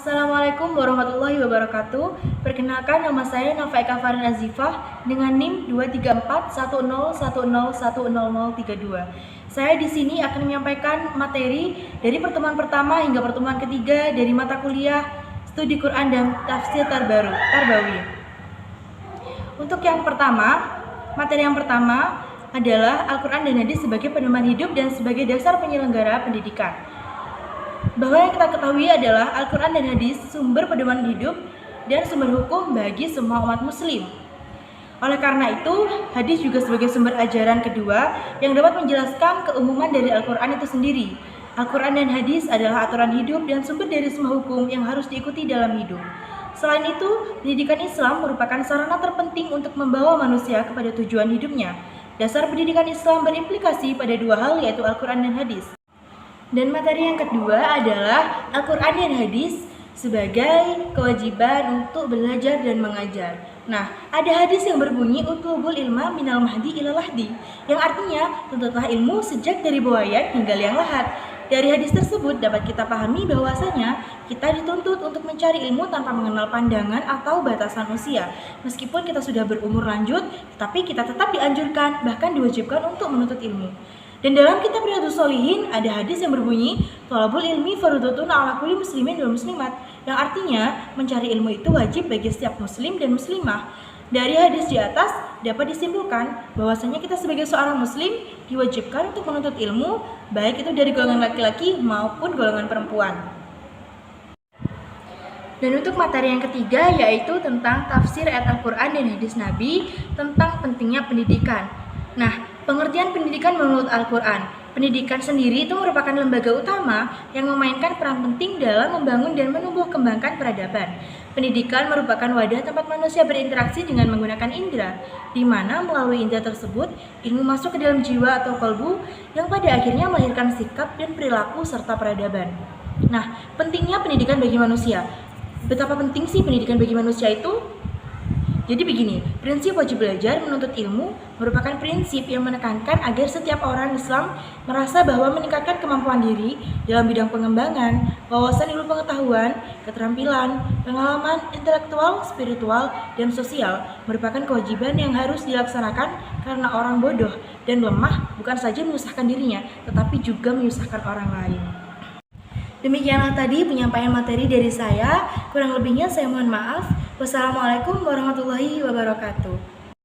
Assalamualaikum warahmatullahi wabarakatuh. Perkenalkan, nama saya Nafa Eka Farin Azifah dengan NIM 23410101032. Saya di sini akan menyampaikan materi dari pertemuan pertama hingga pertemuan ketiga dari mata kuliah Studi Quran dan Tafsir Tarbawi. Untuk yang pertama, materi yang pertama adalah Al-Quran dan Hadis sebagai pedoman hidup dan sebagai dasar penyelenggara pendidikan. Bahwa yang kita ketahui adalah Al-Quran dan Hadis sumber pedoman hidup dan sumber hukum bagi semua umat muslim. Oleh karena itu, hadis juga sebagai sumber ajaran kedua yang dapat menjelaskan keumuman dari Al-Quran itu sendiri. Al-Quran dan hadis adalah aturan hidup dan sumber dari semua hukum yang harus diikuti dalam hidup. Selain itu, pendidikan Islam merupakan sarana terpenting untuk membawa manusia kepada tujuan hidupnya. Dasar pendidikan Islam berimplikasi pada dua hal, yaitu Al-Quran dan hadis. Dan materi yang kedua adalah Al-Quran dan Hadis sebagai kewajiban untuk belajar dan mengajar. Nah, ada hadis yang berbunyi utlubul ilma minal mahdi ilal lahdi, yang artinya tuntutlah ilmu sejak dari buaya hingga liang lahat. Dari hadis tersebut dapat kita pahami bahwasanya kita dituntut untuk mencari ilmu tanpa mengenal pandangan atau batasan usia. Meskipun kita sudah berumur lanjut, tapi kita tetap dianjurkan bahkan diwajibkan untuk menuntut ilmu. Dan dalam kitab Riyadhus Shalihin ada hadis yang berbunyi thalabul ilmi fardhun 'ala kulli muslimin wal muslimat, yang artinya mencari ilmu itu wajib bagi setiap muslim dan muslimah. Dari hadis di atas dapat disimpulkan bahwasanya kita sebagai seorang muslim diwajibkan untuk menuntut ilmu, baik itu dari golongan laki-laki maupun golongan perempuan. Dan untuk materi yang ketiga yaitu tentang tafsir ayat Al-Quran dan hadis Nabi tentang pentingnya pendidikan. Nah, pengertian pendidikan menurut Al-Quran. Pendidikan sendiri itu merupakan lembaga utama yang memainkan peran penting dalam membangun dan menumbuh kembangkan peradaban. Pendidikan merupakan wadah tempat manusia berinteraksi dengan menggunakan indera, di mana melalui indera tersebut, ilmu masuk ke dalam jiwa atau kalbu yang pada akhirnya melahirkan sikap dan perilaku serta peradaban. Nah, pentingnya pendidikan bagi manusia. Betapa penting sih pendidikan bagi manusia itu? Jadi begini, prinsip wajib belajar menuntut ilmu merupakan prinsip yang menekankan agar setiap orang Islam merasa bahwa meningkatkan kemampuan diri dalam bidang pengembangan, wawasan ilmu pengetahuan, keterampilan, pengalaman intelektual, spiritual, dan sosial merupakan kewajiban yang harus dilaksanakan karena orang bodoh dan lemah bukan saja menyusahkan dirinya, tetapi juga menyusahkan orang lain. Demikianlah tadi penyampaian materi dari saya, kurang lebihnya saya mohon maaf. Wassalamualaikum warahmatullahi wabarakatuh.